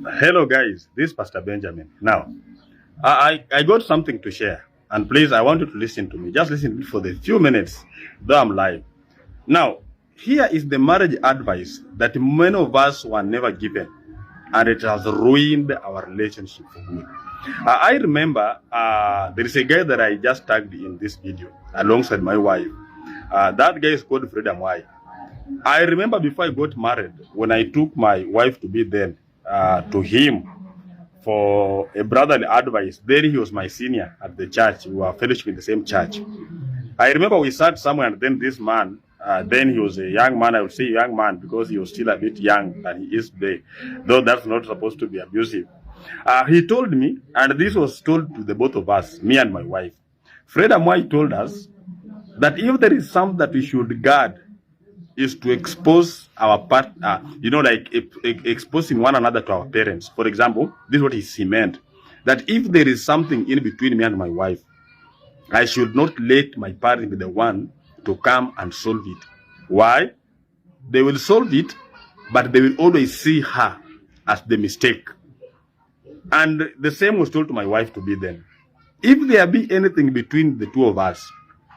Hello, guys. This is Pastor Benjamin. Now, I got something to share, and please, I want you to listen to me. Just listen to me for the few minutes, though I'm live. Now, here is the marriage advice that many of us were never given, and it has ruined our relationship for good. I remember there is a guy that I just tagged in this video alongside my wife. That guy is called Freedom Y. I remember before I got married, when I took my wife to be then to him for a brotherly advice. Then he was my senior at the church. We were fellowship in the same church. I remember we sat somewhere, and then this man, then he was a young man. I would say young man because he was still a bit young than he is today, though that's not supposed to be abusive. He told me, and this was told to the both of us, me and my wife. Fred Amwai told us that if there is something that we should guard, is to expose our partner, like exposing one another to our parents. For example, this is what he meant, that if there is something in between me and my wife, I should not let my parents be the one to come and solve it. Why? They will solve it, but they will always see her as the mistake. And the same was told to my wife to be then. If there be anything between the two of us,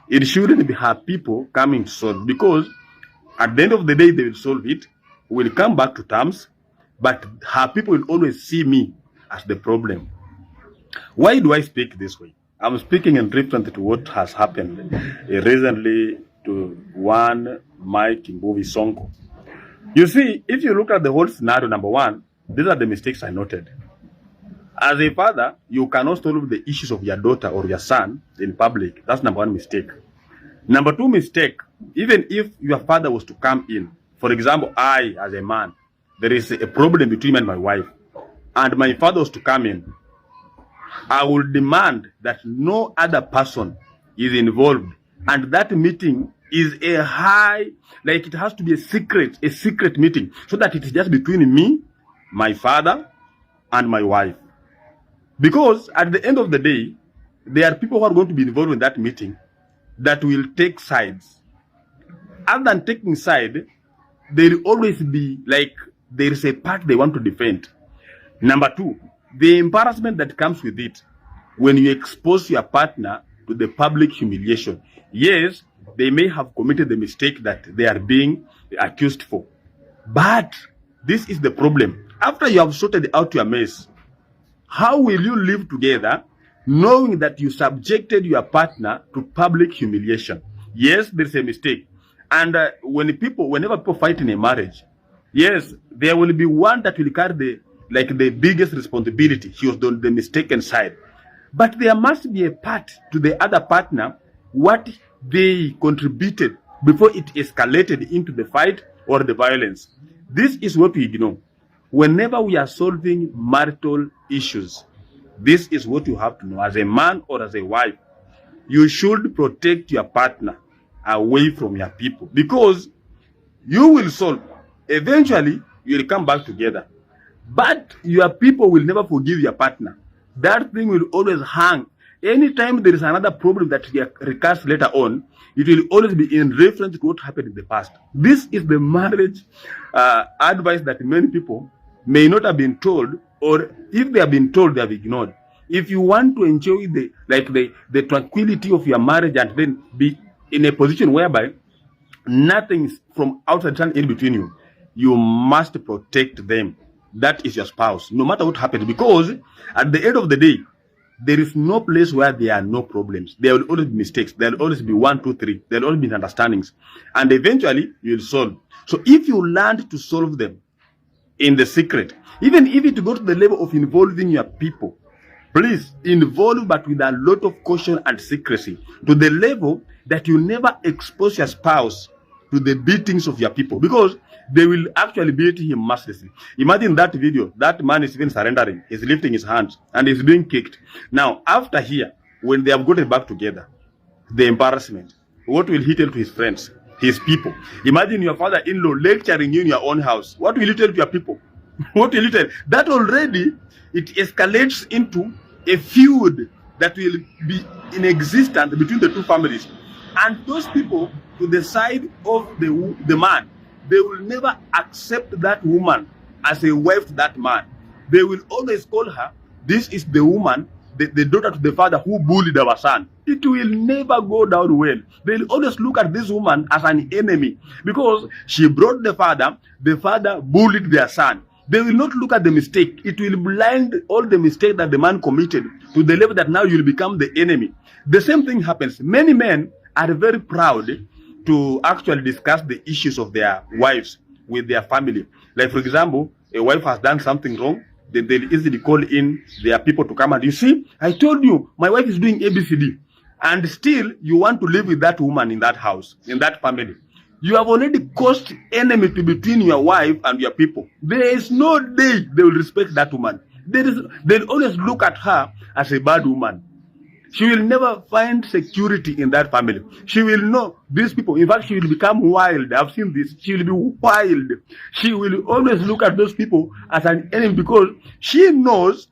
it shouldn't be her people coming to solve, because at the end of the day, they will solve it. We'll come back to terms, but her people will always see me as the problem. Why do I speak this way? I'm speaking in reference to what has happened recently to one Mike Sonko. You see, if you look at the whole scenario, number one, these are the mistakes I noted. As a father, you cannot solve the issues of your daughter or your son in public. That's number one mistake. Number two mistake, even if your father was to come in, for example, I, as a man, there is a problem between me and my wife, and my father was to come in, I will demand that no other person is involved, and that meeting is a high, like it has to be a secret meeting, so that it is just between me, my father, and my wife. Because at the end of the day, there are people who are going to be involved in that meeting that will take sides. Other than taking side, there will always be like there is a part they want to defend. Number two, the embarrassment that comes with it when you expose your partner to the public humiliation. Yes, they may have committed the mistake that they are being accused for, but this is the problem. After you have sorted out your mess, how will you live together knowing that you subjected your partner to public humiliation? Yes, there's a mistake. And whenever people fight in a marriage, yes, there will be one that will carry the biggest responsibility. He was on the mistaken side. But there must be a part to the other partner, what they contributed before it escalated into the fight or the violence. This is what we ignore. Whenever we are solving marital issues, this is what you have to know. As a man or as a wife, you should protect your partner away from your people, because you will solve. Eventually, you will come back together. But your people will never forgive your partner. That thing will always hang. Anytime there is another problem that recurs later on, it will always be in reference to what happened in the past. This is the marriage advice that many people may not have been told, or if they have been told, they have ignored. If you want to enjoy the tranquility of your marriage and then be in a position whereby nothing is from outside in between you, you must protect them. That is your spouse, no matter what happens, because at the end of the day, there is no place where there are no problems. There will always be mistakes. There will always be 1, 2, 3. There will always be misunderstandings, and eventually you will solve. So if you learn to solve them in the secret, even if it goes to the level of involving your people, please involve, but with a lot of caution and secrecy, to the level that you never expose your spouse to the beatings of your people, because they will actually beat him mercilessly. Imagine that video. That man is even surrendering. He's lifting his hands and he's being kicked. Now, after here, when they have gotten back together, the embarrassment, what will he tell to his friends, his people? Imagine your father-in-law lecturing you in your own house. What will you tell to your people? What will you tell? That already, it escalates into a feud that will be in existence between the two families. And those people, to the side of the man, they will never accept that woman as a wife to that man. they will always call her, this is the woman, the daughter to the father who bullied our son. It will never go down well. They'll always look at this woman as an enemy because she brought the father bullied their son. They will not look at the mistake. It will blind all the mistake that the man committed to the level that now you'll become the enemy. The same thing happens. Many men are very proud to actually discuss the issues of their wives with their family. Like, for example, a wife has done something wrong, then they'll easily call in their people to come and, you see, I told you, my wife is doing ABCD. And still, you want to live with that woman in that house, in that family. You have already caused enmity between your wife and your people. There is no day they will respect that woman. They'll always look at her as a bad woman. She will never find security in that family. She will know these people. In fact, she will become wild. I've seen this. She will be wild. She will always look at those people as an enemy because she knows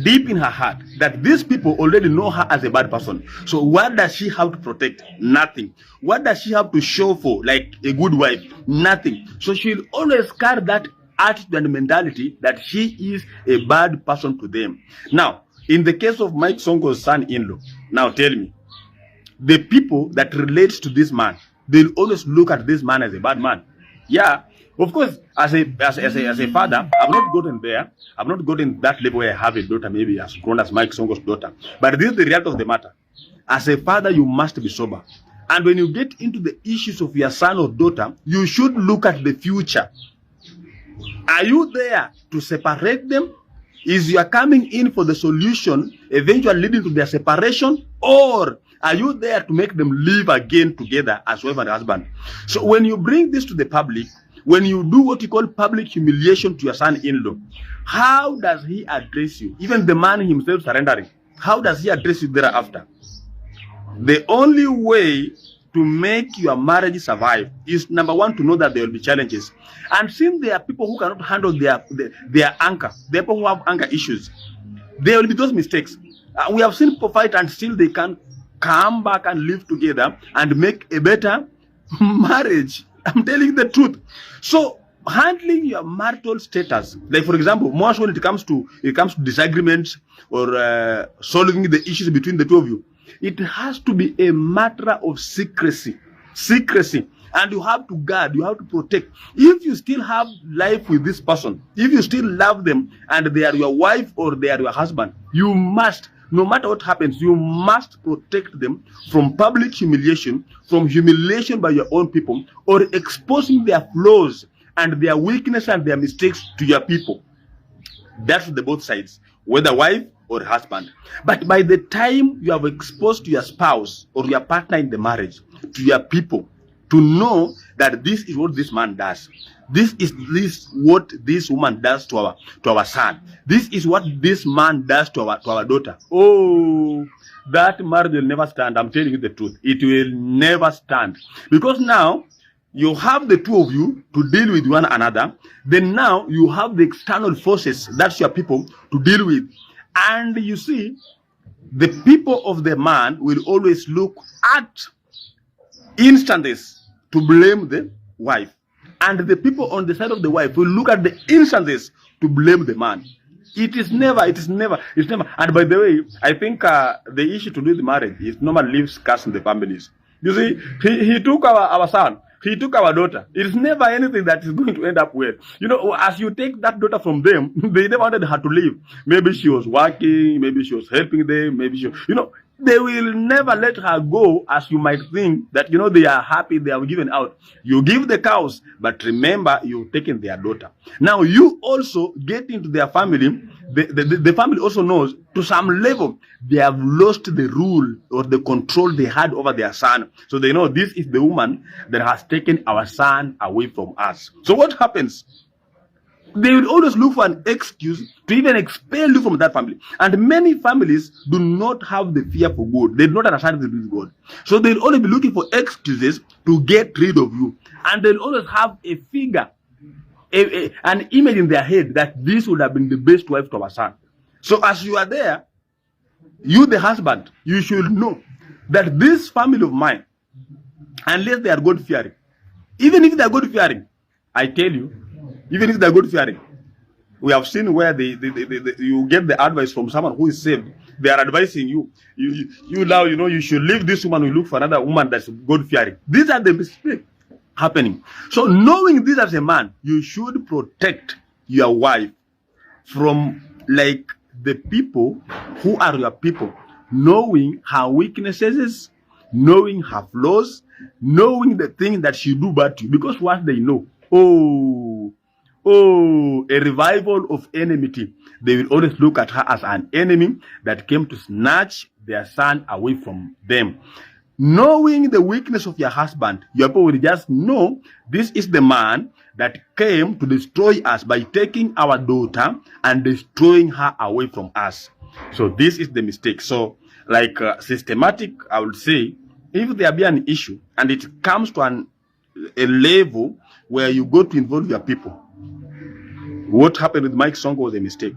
deep in her heart that these people already know her as a bad person. So what does she have to protect? Nothing. What does she have to show for like a good wife? Nothing. So she'll always carry that attitude and mentality that she is a bad person to them. Now, in the case of Mike Sonko's son-in-law, now tell me, the people that relate to this man, they'll always look at this man as a bad man. Yeah, of course, as a father, I've not gotten there. I've not gotten that level where I have a daughter, maybe as grown as Mike Sonko's daughter. But this is the reality of the matter. As a father, you must be sober. And when you get into the issues of your son or daughter, you should look at the future. Are you there to separate them? Is you are coming in for the solution, eventually leading to their separation? Or are you there to make them live again together as wife and husband? So when you bring this to the public, when you do what you call public humiliation to your son-in-law, how does he address you? Even the man himself surrendering, how does he address you thereafter? The only way to make your marriage survive is, number one, to know that there will be challenges. And since there are people who cannot handle their anger, there are people who have anger issues, there will be those mistakes. We have seen people fight and still they can come back and live together and make a better marriage. I'm telling you the truth. So handling your marital status, like for example, most when it comes to disagreements or solving the issues between the two of you, it has to be a matter of secrecy. Secrecy. And you have to guard, you have to protect. If you still have life with this person, if you still love them and they are your wife or they are your husband, you must, no matter what happens, you must protect them from public humiliation, from humiliation by your own people, or exposing their flaws and their weakness and their mistakes to your people. That's the both sides, whether wife or husband. But by the time you have exposed to your spouse or your partner in the marriage, to your people, to know that this is what this man does, this is what this woman does to our son, this is what this man does to our daughter. Oh, that marriage will never stand. I'm telling you the truth. It will never stand. Because now you have the two of you to deal with one another. Then now you have the external forces, that's your people, to deal with. And you see, the people of the man will always look at instances to blame the wife. And the people on the side of the wife will look at the instances to blame the man. It is never. And by the way, I think the issue to do with marriage is normally leaves scars in the families. You see, he took our son. He took our daughter. It is never anything that is going to end up well. You know, as you take that daughter from them, they never wanted her to leave. Maybe she was working, maybe she was helping them, maybe she, they will never let her go as you might think that, they are happy, they are given out. You give the cows, but remember, you've taken their daughter. Now, you also get into their family. The family also knows, to some level, they have lost the rule or the control they had over their son. So they know this is the woman that has taken our son away from us. So what happens? They will always look for an excuse to even expel you from that family. And many families do not have the fear for God. They do not understand the will of God. So they'll always be looking for excuses to get rid of you. And they'll always have a figure, an image in their head that this would have been the best wife to our son. So as you are there, you the husband, you should know that this family of mine, unless they are God-fearing, even if they are God-fearing, I tell you, even if they are God-fearing, We have seen where you get the advice from someone who is saved. They are advising you. You now, you should leave this woman. You look for another woman that's God-fearing. These are the mistakes happening. So knowing this as a man, you should protect your wife from like the people who are your people, knowing her weaknesses, knowing her flaws, knowing the things that she do bad to you. Because what they know, a revival of enmity. They will always look at her as an enemy that came to snatch their son away from them. Knowing the weakness of your husband, your people will just know this is the man that came to destroy us by taking our daughter and destroying her away from us. So this is the mistake. So like systematic, I would say, if there be an issue and it comes to a level where you go to involve your people, what happened with Mike Sonko was a mistake.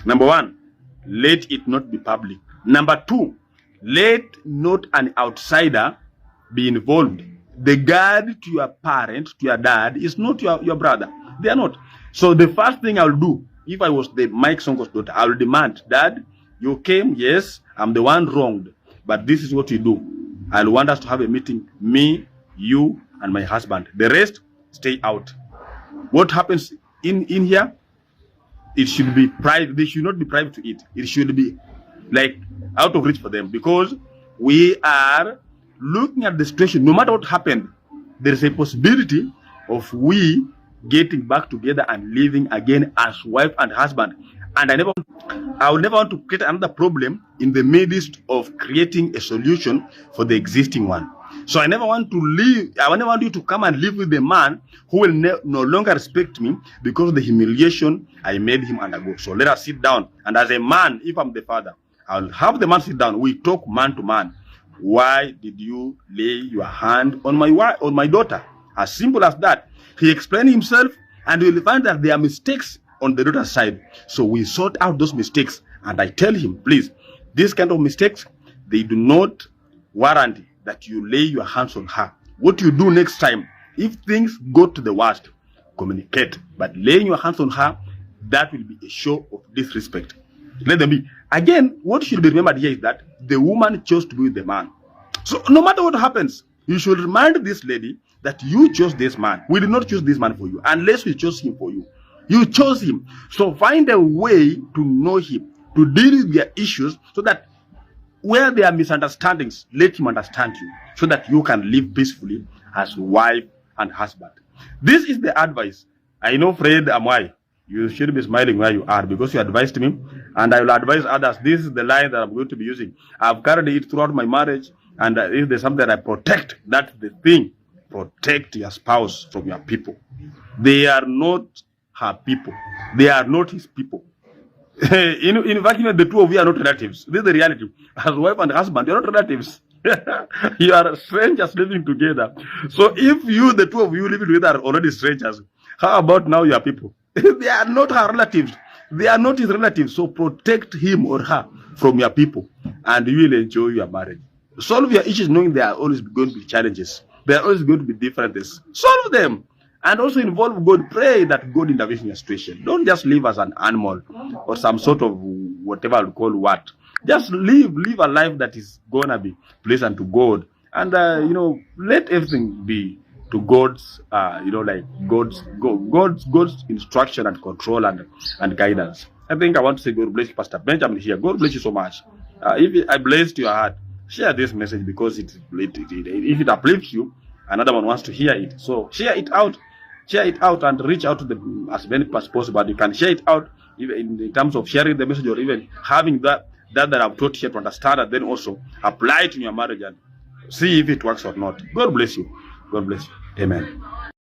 Number one, let it not be public. Number two, let not an outsider be involved. The guard to your parent, to your dad, is not your brother. They are not. So the first thing I will do, if I was the Mike Sonko's daughter, I will demand, Dad, you came, yes, I'm the one wronged, but this is what you do. I'll want us to have a meeting, me, you, and my husband. The rest, stay out. What happens in here, it should be private. They should not be private to it. It should be like out of reach for them, because we are looking at the situation. No matter what happened, there is a possibility of we getting back together and living again as wife and husband. And I will never want to create another problem in the midst of creating a solution for the existing one. So I never want to live. I never want you to come and live with a man who will no longer respect me because of the humiliation I made him undergo. So let us sit down. And as a man, if I'm the father, I'll have the man sit down. We talk man to man. Why did you lay your hand on my daughter? As simple as that. He explained himself, and we will find that there are mistakes on the daughter's side. So we sort out those mistakes, and I tell him, please, this kind of mistakes, they do not warrant that you lay your hands on her. What you do next time, if things go to the worst, communicate. But laying your hands on her, that will be a show of disrespect. Let them be. Again, what should be remembered here is that the woman chose to be with the man. So no matter what happens, you should remind this lady that you chose this man. We did not choose this man for you, unless we chose him for you. You chose him. So find a way to know him, to deal with their issues, so that where there are misunderstandings, let him understand you, so that you can live peacefully as wife and husband. This is the advice. I know, Fred Amwai, you should be smiling where you are, because you advised me, and I will advise others. This is the line that I'm going to be using. I've carried it throughout my marriage, and if there's something that I protect, that's the thing. Protect your spouse from your people. They are not her people. They are not his people. In fact, even the two of you are not relatives. This is the reality. As wife and husband, you're not relatives. You are strangers living together. So if you, the two of you living together, are already strangers, how about now your people? They are not her relatives. They are not his relatives. So protect him or her from your people, and you will enjoy your marriage. Solve your issues knowing there are always going to be challenges. There are always going to be differences. Solve them. And also involve God. Pray that God intervenes in your situation. Don't just live as an animal or some sort of whatever I'll call what. Just live a life that is gonna be pleasant to God. And let everything be to God's God's instruction and control and guidance. I think I want to say God bless you, Pastor Benjamin here. God bless you so much. If I blessed your heart, share this message, because if it uplifts you, another one wants to hear it. So share it out and reach out to as many as possible. You can share it out even in terms of sharing the message, or even having that I've taught here to understand, and then also apply it in your marriage and see if it works or not. God bless you. God bless you. Amen.